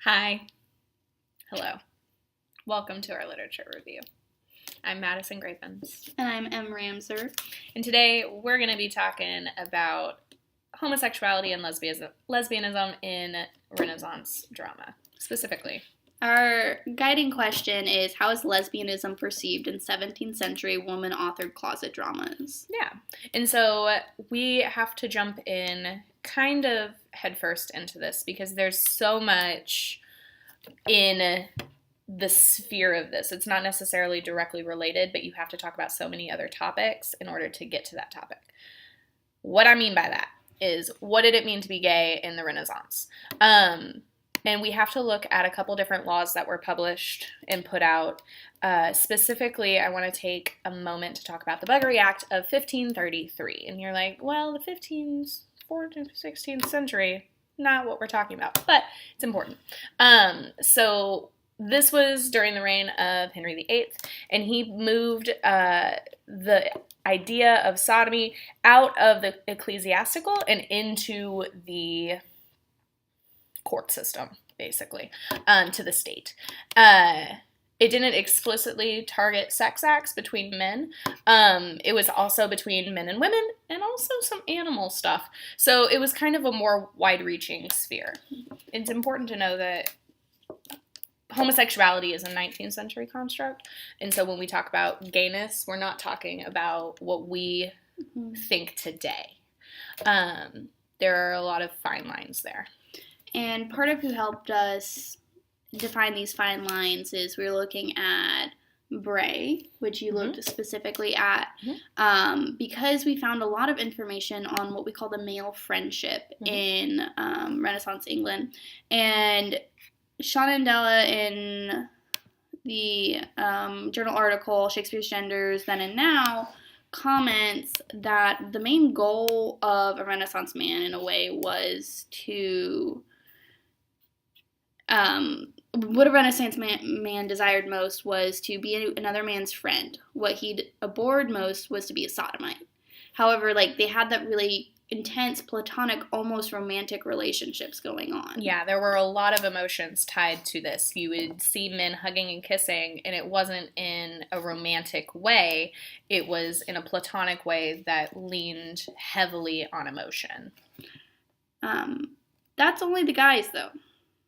Hi. Hello. Welcome to our literature review. I'm Madison Grapens. And I'm Em Ramser. And today we're going to be talking about homosexuality and lesbianism in Renaissance drama, specifically. Our guiding question is, how is lesbianism perceived in 17th century woman-authored closet dramas? Yeah. And so we have to jump in kind of headfirst into this because there's so much in the sphere of this. It's not necessarily directly related, but you have to talk about so many other topics in order to get to that topic. What I mean by that is, what did it mean to be gay in the Renaissance? And we have to look at a couple different laws that were published and put out. Specifically, I want to take a moment to talk about the Buggery Act of 1533. And you're like, well, the 14th to 16th century, not what we're talking about, but it's important. So this was during the reign of Henry VIII, and he moved the idea of sodomy out of the ecclesiastical and into the court system, basically, to the state. It didn't explicitly target sex acts between men. It was also between men and women, and also some animal stuff. So it was kind of a more wide-reaching sphere. It's important to know that homosexuality is a 19th century construct, and so when we talk about gayness, we're not talking about what we think today. There are a lot of fine lines there. And part of who helped us define these fine lines is we're looking at Bray, which you looked specifically at, because we found a lot of information on what we call the male friendship in Renaissance England. And Shenandoah, in the journal article Shakespeare's Genders Then and Now, comments that the main goal of a Renaissance man, in a way, was to what a Renaissance man desired most was to be another man's friend. What he'd abhorred most was to be a sodomite. However, they had that really intense, platonic, almost romantic relationships going on. Yeah, there were a lot of emotions tied to this. You would see men hugging and kissing, and it wasn't in a romantic way. It was in a platonic way that leaned heavily on emotion. That's only the guys, though.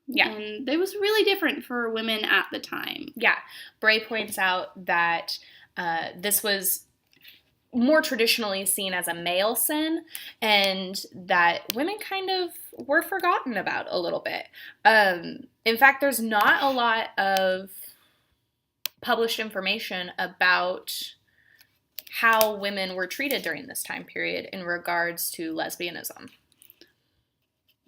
Yeah. And it was really different for women at the time. Yeah. Bray points out that this was more traditionally seen as a male sin, and that women kind of were forgotten about a little bit. In fact, there's not a lot of published information about how women were treated during this time period in regards to lesbianism.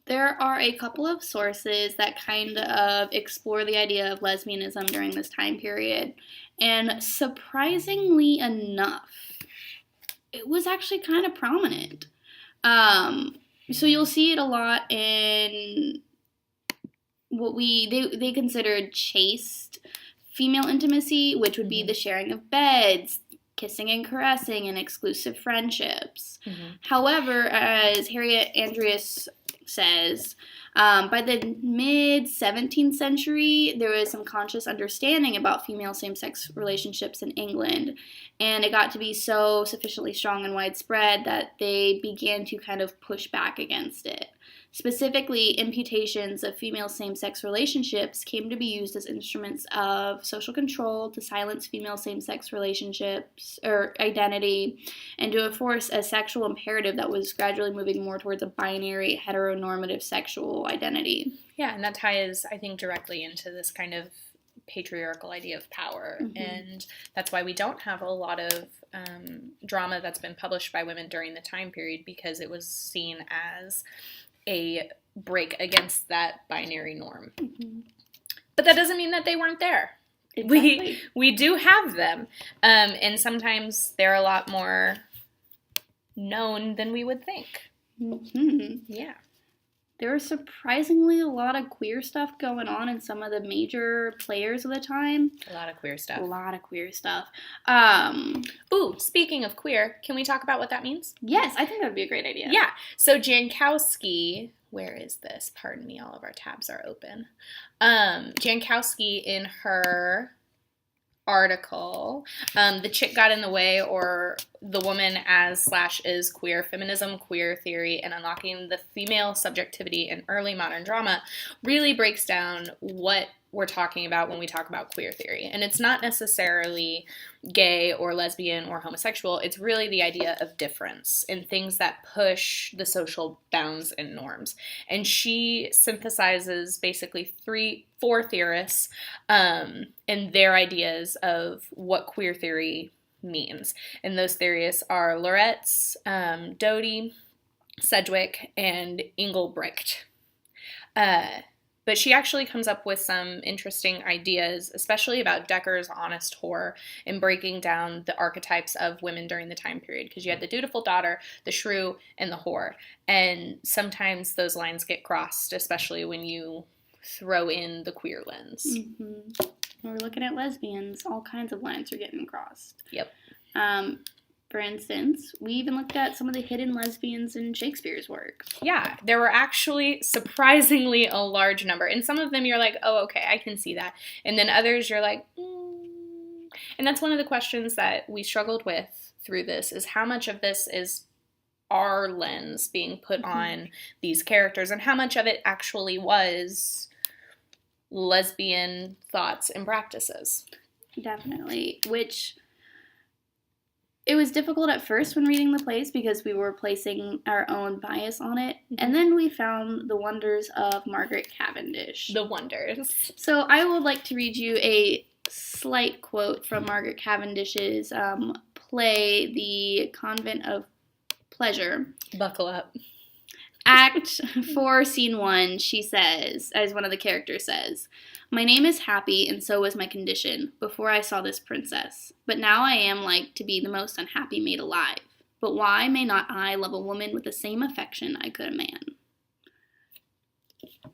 There are a couple of sources that kind of explore the idea of lesbianism during this time period, and surprisingly enough, it was actually kind of prominent. So you'll see it a lot in what they considered chaste female intimacy, which would be the sharing of beds, kissing and caressing, and exclusive friendships. However, as Harriet Andreas says, by the mid-17th century, there was some conscious understanding about female same-sex relationships in England, and it got to be so sufficiently strong and widespread that they began to kind of push back against it. Specifically, imputations of female same-sex relationships came to be used as instruments of social control to silence female same-sex relationships or identity, and to enforce a sexual imperative that was gradually moving more towards a binary heteronormative sexual identity. Yeah, and that ties, I think, directly into this kind of patriarchal idea of power, and that's why we don't have a lot of drama that's been published by women during the time period, because it was seen as a break against that binary norm. But that doesn't mean that they weren't there. Exactly. We do have them, and sometimes they're a lot more known than we would think. Yeah. There was surprisingly a lot of queer stuff going on in some of the major players of the time. A lot of queer stuff. A lot of queer stuff. Ooh, speaking of queer, can we talk about what that means? Yes, I think that would be a great idea. Yeah. So Jankowski where is this? Pardon me, all of our tabs are open. Jankowski, in her article, The Chick Got in the Way, or The Woman as / is Queer, Feminism, Queer Theory, and Unlocking the Female Subjectivity in Early Modern Drama, really breaks down what we're talking about when we talk about queer theory. And it's not necessarily gay or lesbian or homosexual. It's really the idea of difference and things that push the social bounds and norms. And she synthesizes basically 4 theorists and their ideas of what queer theory means. And those theorists are Loretz, Doty, Sedgwick, and Engelbrecht. But she actually comes up with some interesting ideas, especially about Decker's honest whore and breaking down the archetypes of women during the time period. Because you had the dutiful daughter, the shrew, and the whore. And sometimes those lines get crossed, especially when you throw in the queer lens. Mm-hmm. We're looking at lesbians. All kinds of lines are getting crossed. Yep. For instance, we even looked at some of the hidden lesbians in Shakespeare's work. Yeah, there were actually surprisingly a large number. And some of them you're like, oh, okay, I can see that. And then others you're like, And that's one of the questions that we struggled with through this, is how much of this is our lens being put on these characters and how much of it actually was lesbian thoughts and practices. Definitely, which... It was difficult at first when reading the plays because we were placing our own bias on it. And then we found the wonders of Margaret Cavendish. The wonders. So I would like to read you a slight quote from Margaret Cavendish's play, The Convent of Pleasure. Buckle up. Act 4, Scene 1, she says, as one of the characters says, "My name is Happy, and so was my condition, before I saw this princess. But now I am like to be the most unhappy maid alive. But why may not I love a woman with the same affection I could a man?"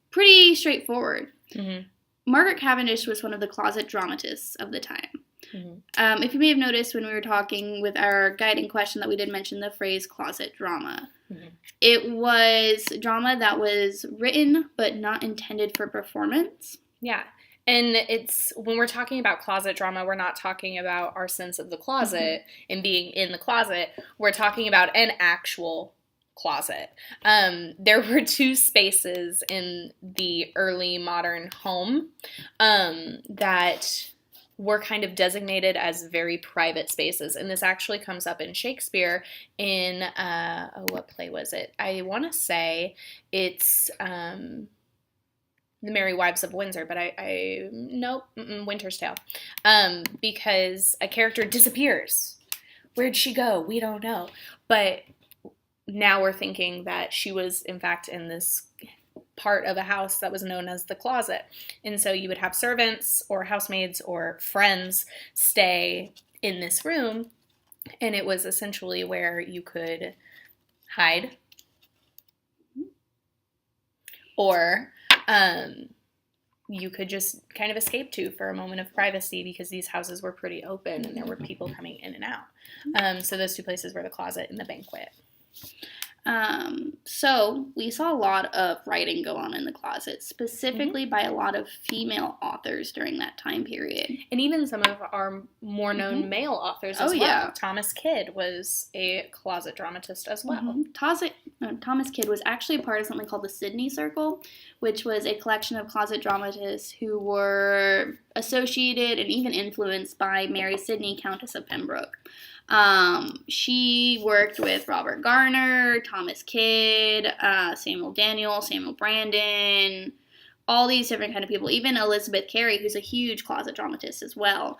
Pretty straightforward. Mm-hmm. Margaret Cavendish was one of the closet dramatists of the time. Mm-hmm. If you may have noticed when we were talking with our guiding question that we did mention the phrase closet drama. Mm-hmm. It was drama that was written but not intended for performance. Yeah. And it's, when we're talking about closet drama, we're not talking about our sense of the closet and being in the closet. We're talking about an actual closet. There were 2 spaces in the early modern home that were kind of designated as very private spaces. And this actually comes up in Shakespeare in, what play was it? I want to say it's The Merry Wives of Windsor, but nope, Winter's Tale. Because a character disappears. Where'd she go? We don't know. But now we're thinking that she was, in fact, in this part of a house that was known as the closet. And so you would have servants or housemaids or friends stay in this room, and it was essentially where you could hide or you could just kind of escape to for a moment of privacy, because these houses were pretty open and there were people coming in and out. So those 2 places were the closet and the banquet. So we saw a lot of writing go on in the closet, specifically by a lot of female authors during that time period. And even some of our more known male authors as well. Yeah. Thomas Kidd was a closet dramatist as well. Thomas Kidd was actually a part of something called the Sydney Circle, which was a collection of closet dramatists who were associated and even influenced by Mary Sidney, Countess of Pembroke. She worked with Robert Garner, Thomas Kidd, Samuel Daniel, Samuel Brandon, all these different kind of people, even Elizabeth Carey, who's a huge closet dramatist as well.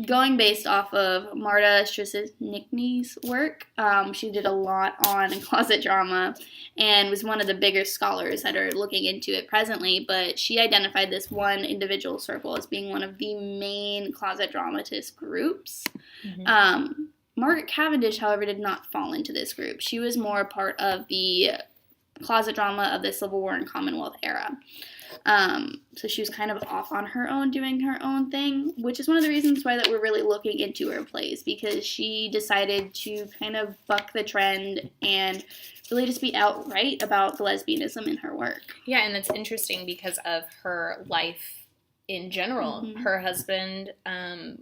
Going based off of Marta Strzenicki's work, she did a lot on closet drama and was one of the bigger scholars that are looking into it presently, but she identified this one individual circle as being one of the main closet dramatist groups. Margaret Cavendish, however, did not fall into this group. She was more a part of the closet drama of the Civil War and Commonwealth era. So she was kind of off on her own, doing her own thing, which is one of the reasons why that we're really looking into her plays, because she decided to kind of buck the trend and really just be outright about the lesbianism in her work. Yeah, and it's interesting because of her life in general. Mm-hmm. Her husband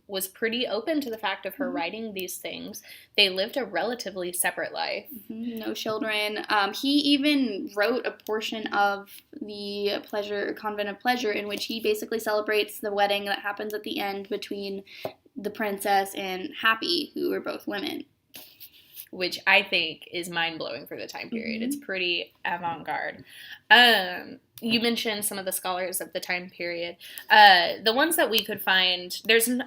was pretty open to the fact of her Mm-hmm. writing these things. They lived a relatively separate life. Mm-hmm. No children. He even wrote a portion of the Convent of Pleasure, in which he basically celebrates the wedding that happens at the end between the princess and Happy, who are both women. Which I think is mind-blowing for the time period. Mm-hmm. It's pretty avant-garde. You mentioned some of the scholars of the time period. The ones that we could find,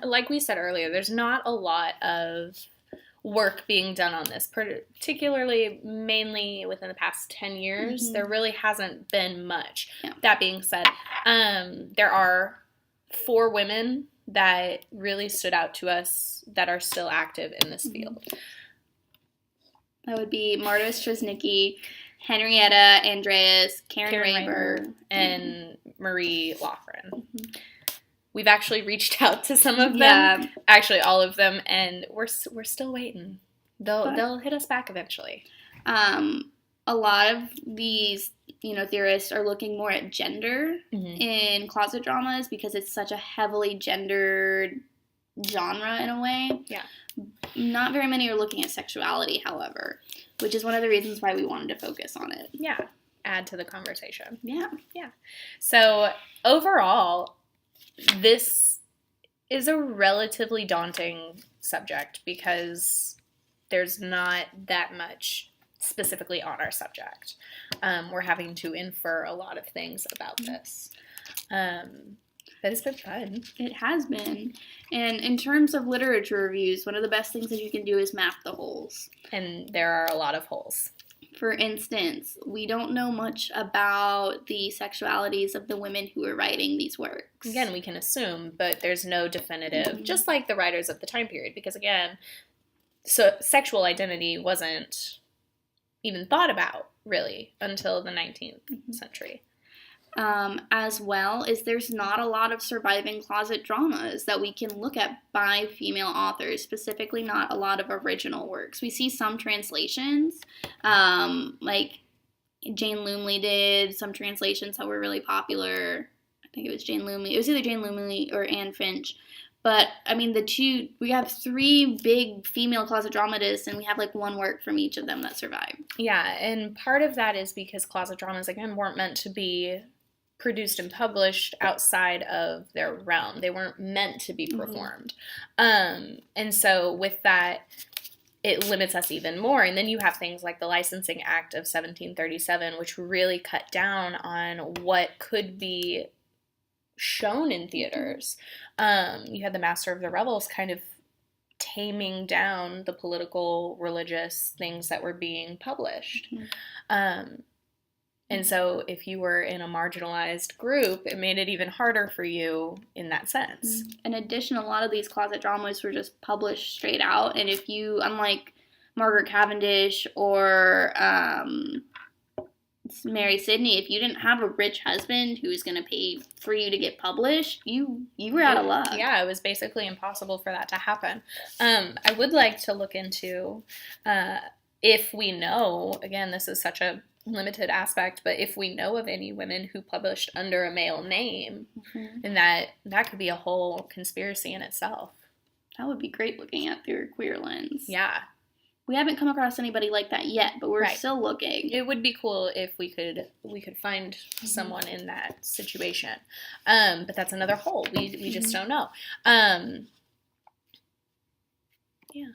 like we said earlier, there's not a lot of work being done on this, particularly mainly within the past 10 years. Mm-hmm. There really hasn't been much. Yeah. That being said, there are 4 women that really stood out to us that are still active in this field. That would be Marta Strzelecki, Henrietta Andreas, Karen Raber, and Marie Loughran. Mm-hmm. We've actually reached out to some of them, Yeah. actually all of them, and we're still waiting. They'll hit us back eventually. A lot of these, theorists are looking more at gender Mm-hmm. in closet dramas because it's such a heavily gendered genre in a way. Yeah. Not very many are looking at sexuality, however, which is one of the reasons why we wanted to focus on it. Yeah, add to the conversation. Yeah. So overall, this is a relatively daunting subject because there's not that much specifically on our subject. We're having to infer a lot of things about this. But it's been fun. It has been. And in terms of literature reviews, one of the best things that you can do is map the holes. And there are a lot of holes. For instance, we don't know much about the sexualities of the women who are writing these works. Again, we can assume, but there's no definitive, just like the writers of the time period, because again, so sexual identity wasn't even thought about, really, until the 19th century. As well as there's not a lot of surviving closet dramas that we can look at by female authors, specifically not a lot of original works. We see some translations, like Jane Lumley did some translations that were really popular. I think it was Jane Lumley. It was either Jane Lumley or Anne Finch. But, I mean, we have 3 big female closet dramatists, and we have, like, 1 work from each of them that survived. Yeah, and part of that is because closet dramas, again, weren't meant to be produced and published outside of their realm. They weren't meant to be performed. And so with that, it limits us even more. And then you have things like the Licensing Act of 1737, which really cut down on what could be shown in theaters. You had the Master of the Revels kind of taming down the political, religious things that were being published. And so if you were in a marginalized group, it made it even harder for you in that sense. In addition, a lot of these closet dramas were just published straight out. And if you, unlike Margaret Cavendish or Mary Sidney, if you didn't have a rich husband who was going to pay for you to get published, you were out of luck. Yeah, it was basically impossible for that to happen. I would like to look into if we know, again, this is such a limited aspect, but if we know of any women who published under a male name, then that could be a whole conspiracy in itself. That would be great looking at through a queer lens. Yeah. We haven't come across anybody like that yet, but we're Right. still looking. It would be cool if we could find someone in that situation. But that's another hole. We just don't know. Yeah.